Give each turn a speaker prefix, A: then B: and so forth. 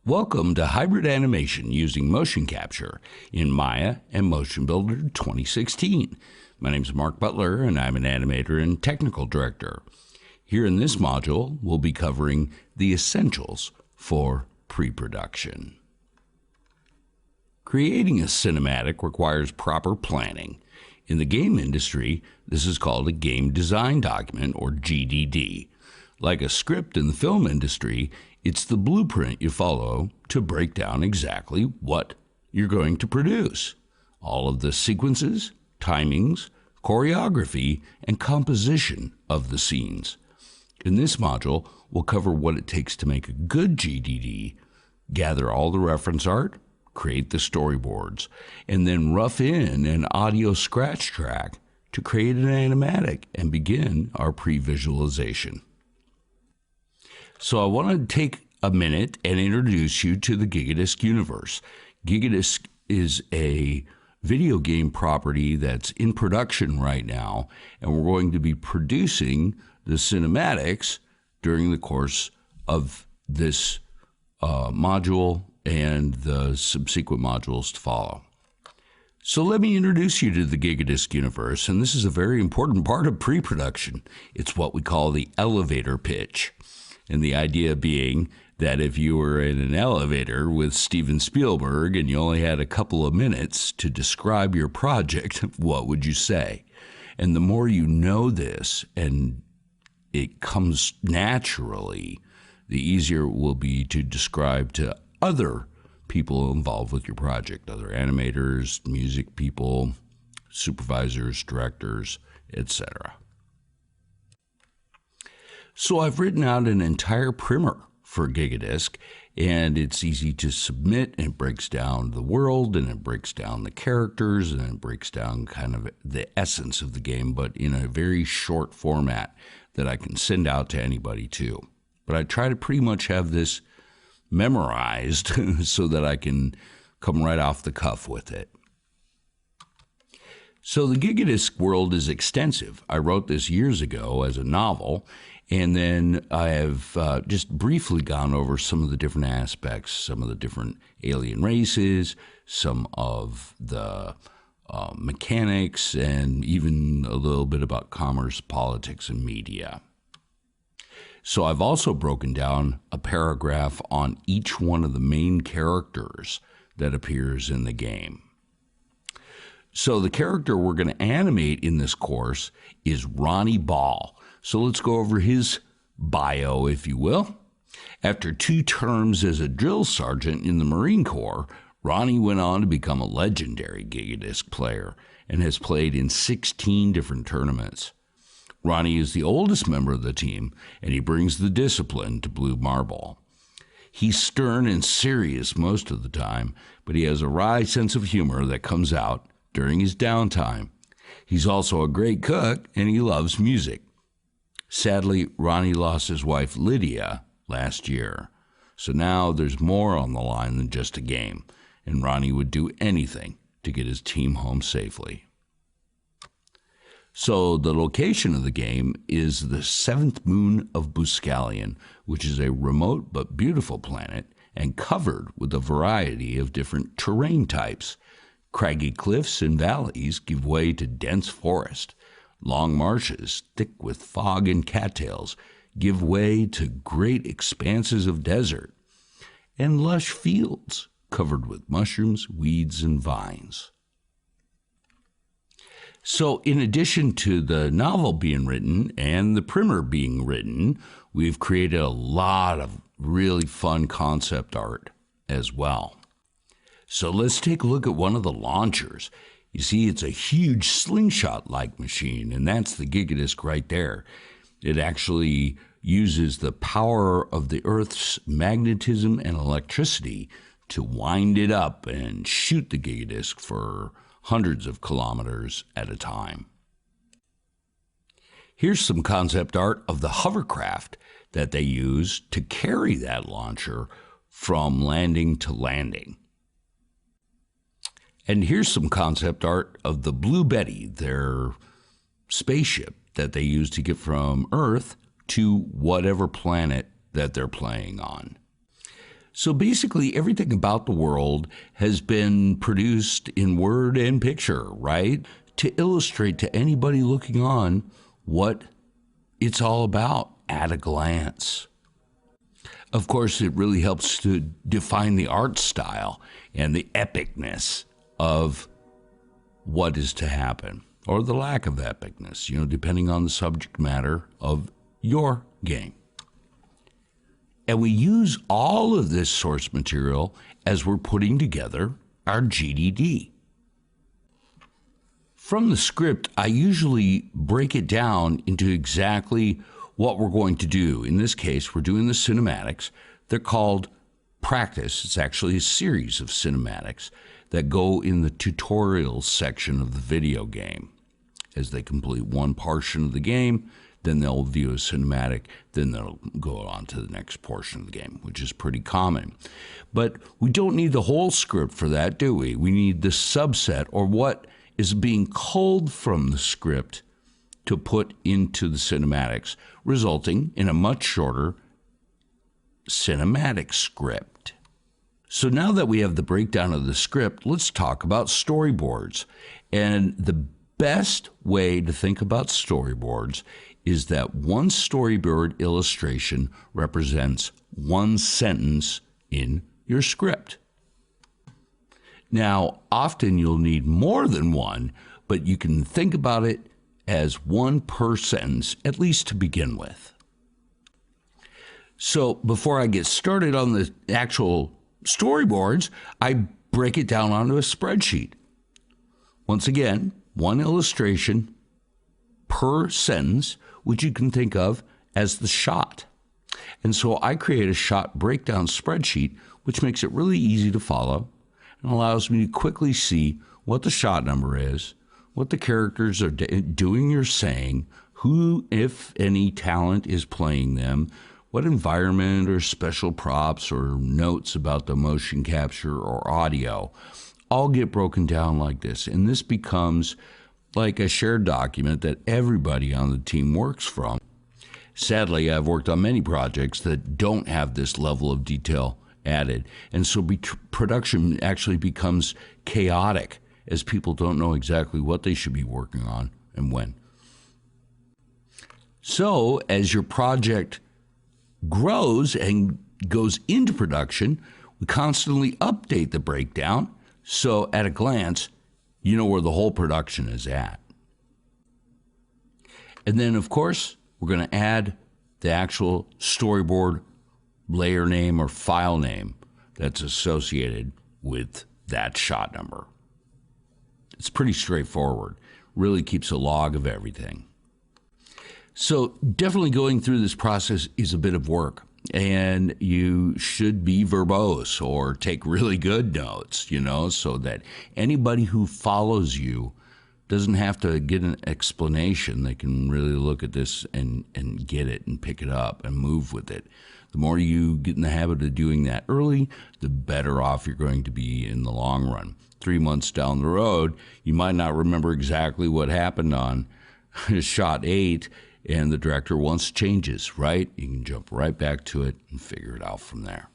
A: Welcome to hybrid animation using motion capture in Maya and Motion Builder 2016. My name is Mark Butler and I'm an animator and technical director. Here in this module, we'll be covering the essentials for pre-production. Creating a cinematic requires proper planning. In the game industry, this is called a game design document, or GDD. Like a script in the film industry, it's the blueprint you follow to break down exactly what you're going to produce. All of the sequences, timings, choreography, and composition of the scenes. In this module, we'll cover what it takes to make a good GDD, gather all the reference art, create the storyboards, and then rough in an audio scratch track to create an animatic and begin our pre-visualization. So I want to take a minute and introduce you to the Gigadisc universe. Gigadisc is a video game property that's in production right now, and we're going to be producing the cinematics during the course of this module and the subsequent modules to follow. So let me introduce you to the Gigadisc universe, and this is a very important part of pre-production. It's what we call the elevator pitch. And the idea being that if you were in an elevator with Steven Spielberg and you only had a couple of minutes to describe your project, what would you say? And the more you know this, and it comes naturally, the easier it will be to describe to other people involved with your project, other animators, music people, supervisors, directors, etc. So I've written out an entire primer for Gigadisc, and it's easy to submit, and it breaks down the world, and it breaks down the characters, and it breaks down kind of the essence of the game, but in a very short format that I can send out to anybody too. But I try to pretty much have this memorized so that I can come right off the cuff with it. So the Gigadisc world is extensive. I wrote this years ago as a novel, and then I have just briefly gone over some of the different aspects, some of the different alien races, some of the mechanics, and even a little bit about commerce, politics, and media. So I've also broken down a paragraph on each one of the main characters that appears in the game. So the character we're going to animate in this course is Ronnie Ball. So let's go over his bio, if you will. After 2 terms as a drill sergeant in the Marine Corps, Ronnie went on to become a legendary Gigadisc player and has played in 16 different tournaments. Ronnie is the oldest member of the team, and he brings the discipline to Blue Marble. He's stern and serious most of the time, but he has a wry sense of humor that comes out during his downtime. He's also a great cook, and he loves music. Sadly, Ronnie lost his wife Lydia last year, so now there's more on the line than just a game, and Ronnie would do anything to get his team home safely. So the location of the game is the 7th moon of Buscalion, which is a remote but beautiful planet and covered with a variety of different terrain types. Craggy cliffs and valleys give way to dense forest. Long marshes, thick with fog and cattails, give way to great expanses of desert, and lush fields covered with mushrooms, weeds, and vines. So in addition to the novel being written and the primer being written, we've created a lot of really fun concept art as well. So let's take a look at one of the launchers. You see, it's a huge slingshot-like machine, and that's the Gigadisc right there. It actually uses the power of the Earth's magnetism and electricity to wind it up and shoot the Gigadisc for hundreds of kilometers at a time. Here's some concept art of the hovercraft that they use to carry that launcher from landing to landing. And here's some concept art of the Blue Betty, their spaceship that they use to get from Earth to whatever planet that they're playing on. So basically, everything about the world has been produced in word and picture, right? To illustrate to anybody looking on what it's all about at a glance. Of course, it really helps to define the art style and the epicness of what is to happen, or the lack of epicness, depending on the subject matter of your game. And we use all of this source material as we're putting together our GDD. From the script, I usually break it down into exactly what we're going to do. In this case, we're doing the cinematics. They're called practice. It's actually a series of cinematics that go in the tutorials section of the video game. As they complete one portion of the game, then they'll view a cinematic, then they'll go on to the next portion of the game, which is pretty common. But we don't need the whole script for that, do we? We need the subset, or what is being culled from the script to put into the cinematics, resulting in a much shorter cinematic script. So now that we have the breakdown of the script, let's talk about storyboards. And the best way to think about storyboards is that one storyboard illustration represents one sentence in your script. Now, often you'll need more than one, but you can think about it as one per sentence, at least to begin with. So before I get started on the actual storyboards, I break it down onto a spreadsheet. Once again, one illustration per sentence, which you can think of as the shot. And so I create a shot breakdown spreadsheet, which makes it really easy to follow and allows me to quickly see what the shot number is, what the characters are doing or saying, who, if any, talent is playing them, what environment or special props or notes about the motion capture or audio all get broken down like this. And this becomes like a shared document that everybody on the team works from. Sadly, I've worked on many projects that don't have this level of detail added. And so production actually becomes chaotic as people don't know exactly what they should be working on and when. So as your project grows and goes into production, we constantly update the breakdown. So at a glance, you know where the whole production is at. And then, of course, we're going to add the actual storyboard layer name or file name that's associated with that shot number. It's pretty straightforward. Really keeps a log of everything. So definitely going through this process is a bit of work, and you should be verbose or take really good notes, so that anybody who follows you doesn't have to get an explanation. They can really look at this and get it and pick it up and move with it. The more you get in the habit of doing that early, the better off you're going to be in the long run. 3 months down the road, you might not remember exactly what happened on shot 8, and the director wants changes, right? You can jump right back to it and figure it out from there.